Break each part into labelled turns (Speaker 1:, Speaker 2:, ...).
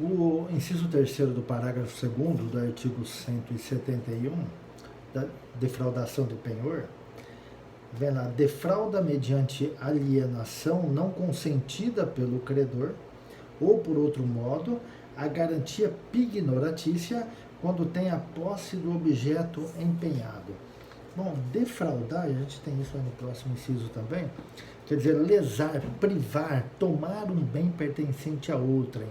Speaker 1: O inciso terceiro do parágrafo segundo do artigo 171, da defraudação do penhor, vem lá, defrauda mediante alienação não consentida pelo credor ou por outro modo a garantia pignoratícia quando tem a posse do objeto empenhado. Bom, defraudar, a gente tem isso aí no próximo inciso também, quer dizer, lesar, privar, tomar um bem pertencente a outrem.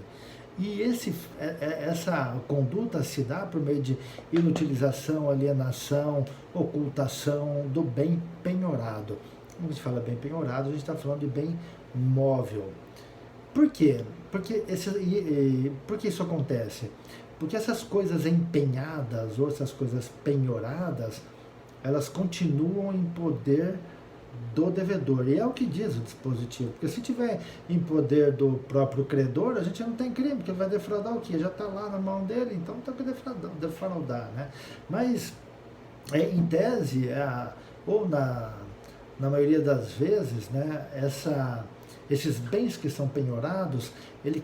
Speaker 1: E essa conduta se dá por meio de inutilização, alienação, ocultação do bem penhorado. Quando a gente fala bem penhorado, a gente está falando de bem móvel. Por quê? Por que isso acontece? Porque essas coisas empenhadas ou essas coisas penhoradas, elas continuam em poder do devedor. E é o que diz o dispositivo. Porque se tiver em poder do próprio credor, a gente não tem crime, porque vai defraudar o quê? Já está lá na mão dele, então tem que defraudar, né? Mas, em tese, ou na maioria das vezes, né, esses bens que são penhorados, eles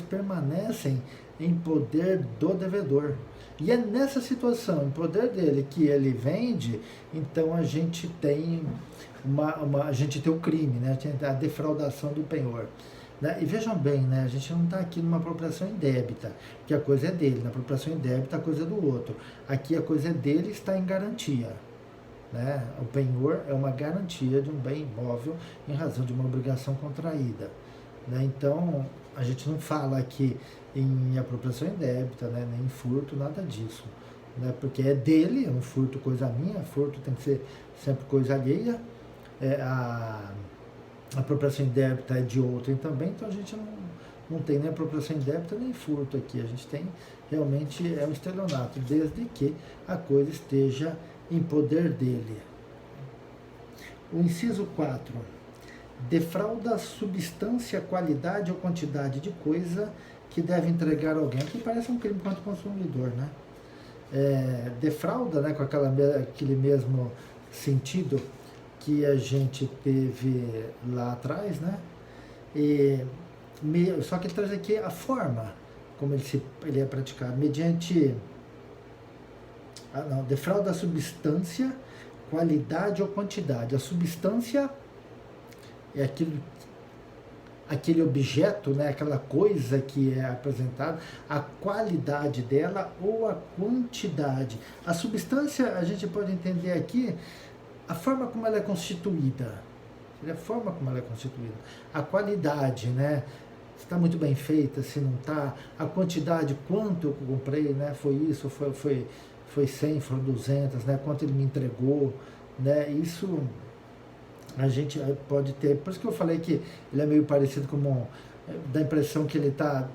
Speaker 1: permanecem em poder do devedor. E é nessa situação, em poder dele, que ele vende, então a gente tem a gente tem o crime, né? A defraudação do penhor. Né? E vejam bem, né? A gente não está aqui numa apropriação indébita, que a coisa é dele. Na apropriação indébita a coisa é do outro. Aqui a coisa é dele e está em garantia. Né? O penhor é uma garantia de um bem imóvel em razão de uma obrigação contraída. Né? Então, a gente não fala aqui em apropriação indébita, né? Nem em furto, nada disso. Né? Porque é dele, é um furto coisa minha, furto tem que ser sempre coisa alheia. A apropriação indébita é de outrem também, então a gente não tem nem apropriação indébita nem furto aqui. A gente tem realmente um estelionato, desde que a coisa esteja em poder dele. O inciso 4. Defrauda a substância, qualidade ou quantidade de coisa que deve entregar alguém. Aqui parece um crime contra o consumidor, né? Defrauda, né, com aquele mesmo sentido que a gente teve lá atrás, né? Só que ele traz aqui a forma como ele é praticado, mediante... defrauda a substância, qualidade ou quantidade. A substância é aquele objeto, né, aquela coisa que é apresentada, a qualidade dela ou a quantidade. A substância, a gente pode entender aqui a forma como ela é constituída. A forma como ela é constituída. A qualidade, né? Se está muito bem feita, se não está. A quantidade, quanto eu comprei, né? Foi isso, foi 100, foram 200, né? Quanto ele me entregou, né? Isso a gente pode ter. Por isso que eu falei que ele é meio parecido com dá a impressão que ele está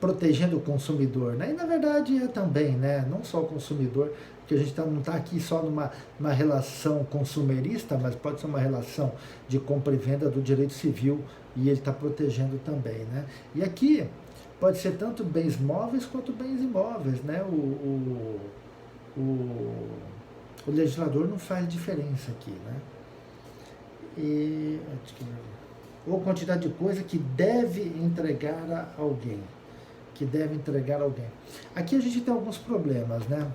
Speaker 1: protegendo o consumidor, né? E na verdade é também, né? Não só o consumidor, porque a gente não está aqui só numa relação consumerista, mas pode ser uma relação de compra e venda do direito civil e ele está protegendo também, né? E aqui pode ser tanto bens móveis quanto bens imóveis, né? O legislador não faz diferença aqui, né? Ou quantidade de coisa que deve entregar a alguém. Que deve entregar a alguém. Aqui a gente tem alguns problemas, né?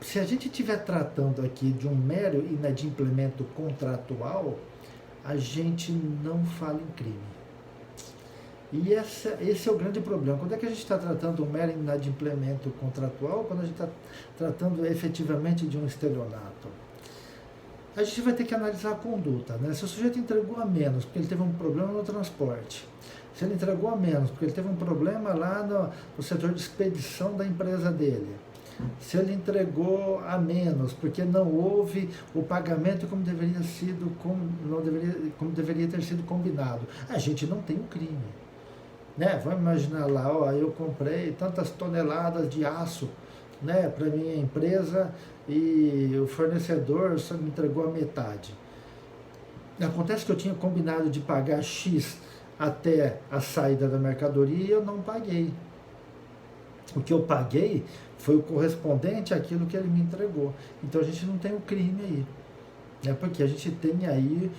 Speaker 1: Se a gente estiver tratando aqui de um mero inadimplemento contratual, a gente não fala em crime. E esse é o grande problema. Quando é que a gente está tratando um mero inadimplemento contratual? Quando a gente está tratando efetivamente de um estelionato. A gente vai ter que analisar a conduta, né? Se o sujeito entregou a menos porque ele teve um problema no transporte, se ele entregou a menos porque ele teve um problema lá no setor de expedição da empresa dele, se ele entregou a menos porque não houve o pagamento como deveria ter sido combinado, a gente não tem um crime. Né? Vamos imaginar lá, eu comprei tantas toneladas de aço, né, para minha empresa e o fornecedor só me entregou a metade. Acontece que eu tinha combinado de pagar X até a saída da mercadoria e eu não paguei. O que eu paguei foi o correspondente àquilo que ele me entregou. Então a gente não tem o crime aí. Porque a gente tem aí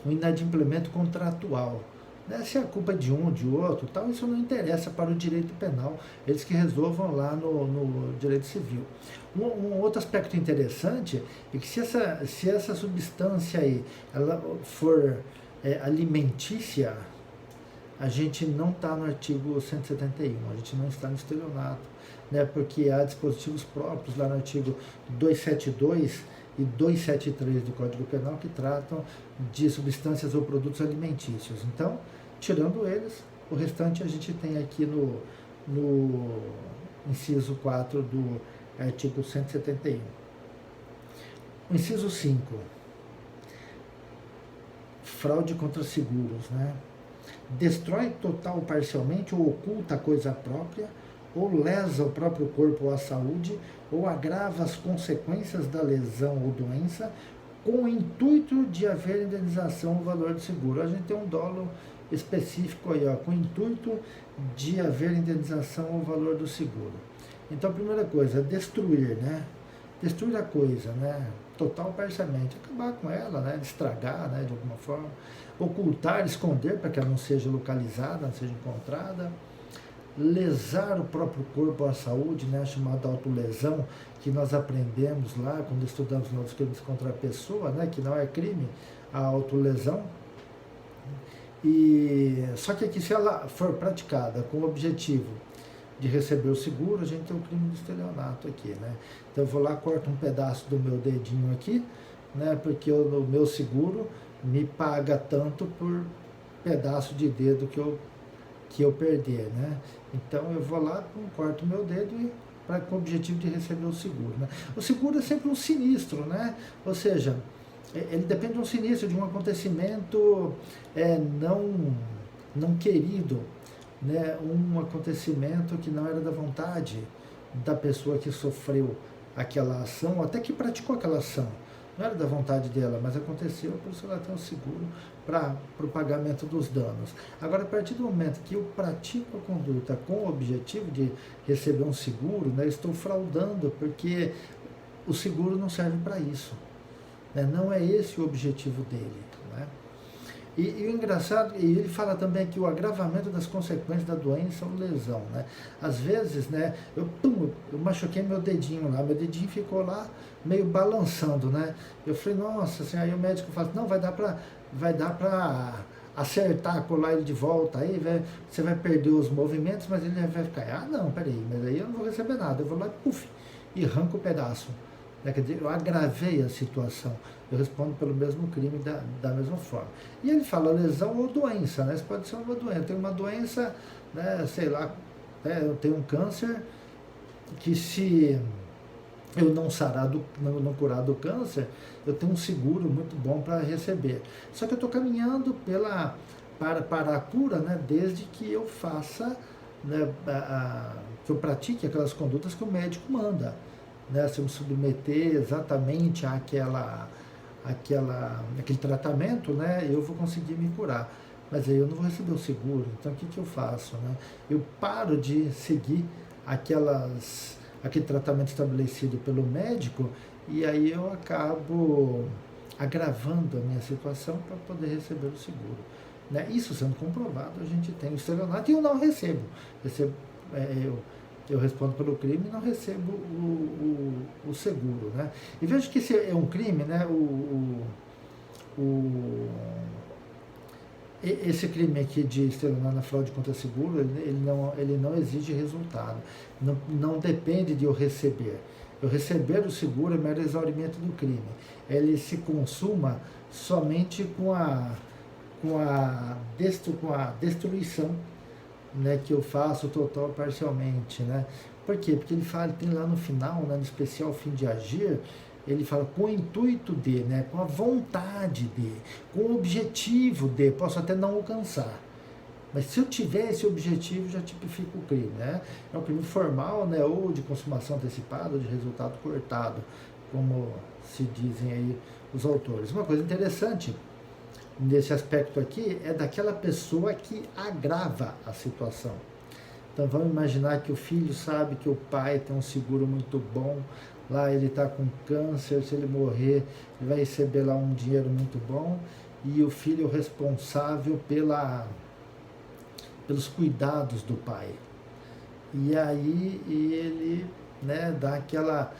Speaker 1: um inadimplemento contratual. Né? Se a culpa é de um ou de outro, tal, isso não interessa para o direito penal, eles que resolvam lá no direito civil. Um outro aspecto interessante é que se essa substância aí ela for alimentícia, a gente não está no artigo 171, a gente não está no estelionato, né? Porque há dispositivos próprios lá no artigo 272 e 273 do Código Penal que tratam de substâncias ou produtos alimentícios. Então, tirando eles, o restante a gente tem aqui no inciso 4 do artigo 171. O inciso 5, fraude contra seguros, né? Destrói total ou parcialmente ou oculta a coisa própria, ou lesa o próprio corpo ou a saúde, ou agrava as consequências da lesão ou doença, com o intuito de haver indenização no valor do seguro. A gente tem um dolo específico aí, ó, com o intuito de haver indenização ao valor do seguro. Então, a primeira coisa é destruir, né? Destruir a coisa, né? Total ou parcialmente, acabar com ela, né? Estragar, né? De alguma forma. Ocultar, esconder para que ela não seja localizada, não seja encontrada. Lesar o próprio corpo ou a saúde, né? Chamada autolesão, que nós aprendemos lá quando estudamos nos crimes contra a pessoa, né? Que não é crime a autolesão. Só que aqui, se ela for praticada com o objetivo de receber o seguro, a gente tem o crime do estelionato aqui, né? Então eu vou lá, corto um pedaço do meu dedinho aqui, né? Porque o meu seguro me paga tanto por pedaço de dedo que eu perder, né? Então eu vou lá, corto o meu dedo com o objetivo de receber o seguro, né? O seguro é sempre um sinistro, né? Ou seja, ele depende de um sinistro, de um acontecimento não querido, né? Um acontecimento que não era da vontade da pessoa que sofreu aquela ação, ou até que praticou aquela ação. Não era da vontade dela, mas aconteceu, por isso ela tem um seguro para o pagamento dos danos. Agora, a partir do momento que eu pratico a conduta com o objetivo de receber um seguro, né, eu estou fraudando, porque o seguro não serve para isso. Né? Não é esse o objetivo dele. Né? E o engraçado, e ele fala também que o agravamento das consequências da doença ou lesão, né? Às vezes, né, eu machuquei meu dedinho lá, meu dedinho ficou lá meio balançando, né? Eu falei, nossa, assim, aí o médico fala, não, vai dar para acertar, colar ele de volta, aí você vai perder os movimentos, mas ele vai ficar, ah não, peraí, mas aí eu não vou receber nada, eu vou lá e arranco o pedaço. Quer dizer, eu agravei a situação, eu respondo pelo mesmo crime da mesma forma. E ele fala lesão ou doença, né? Isso pode ser uma doença. Tem uma doença, né, sei lá, eu tenho um câncer que se eu não sarar, não curar do câncer, eu tenho um seguro muito bom para receber. Só que eu estou caminhando para a cura, né, desde que eu faça, né, que eu pratique aquelas condutas que o médico manda. Né, se eu me submeter exatamente àquele tratamento, né, eu vou conseguir me curar. Mas aí eu não vou receber o seguro. Então o que eu faço? Né? Eu paro de seguir aquele tratamento estabelecido pelo médico e aí eu acabo agravando a minha situação para poder receber o seguro. Né? Isso sendo comprovado, a gente tem o estelionato e eu não recebo. Eu respondo pelo crime e não recebo o seguro. Né? E vejo que esse é um crime, né? Esse crime aqui de estelionato na fraude contra seguro, ele não exige resultado. Não depende de eu receber. Eu receber o seguro é mero exaurimento do crime. Ele se consuma somente com a destruição, né, que eu faço total parcialmente, né? Por quê? Porque ele tem lá no final, né, no especial fim de agir, ele fala com o intuito de, né, com a vontade de, com o objetivo de, posso até não alcançar. Mas se eu tiver esse objetivo, já tipifica o crime, né? É um crime formal, né, ou de consumação antecipada, ou de resultado cortado, como se dizem aí os autores. Uma coisa interessante nesse aspecto aqui é daquela pessoa que agrava a situação. Então vamos imaginar que o filho sabe que o pai tem um seguro muito bom, lá ele está com câncer, se ele morrer ele vai receber lá um dinheiro muito bom, e o filho responsável pelos cuidados do pai. E aí ele, né, dá aquela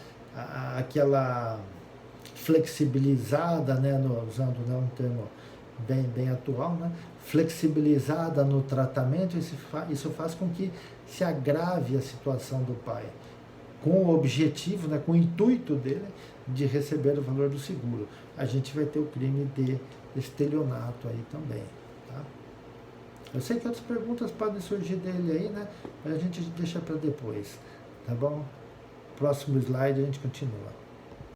Speaker 1: flexibilizada, né, usando, né, um termo bem atual, né, flexibilizada no tratamento. Isso faz com que se agrave a situação do pai, com o objetivo, né, com o intuito dele de receber o valor do seguro. A gente vai ter o crime de estelionato aí também, tá? Eu sei que outras perguntas podem surgir dele aí, né, mas a gente deixa para depois, tá bom? Próximo slide a gente continua.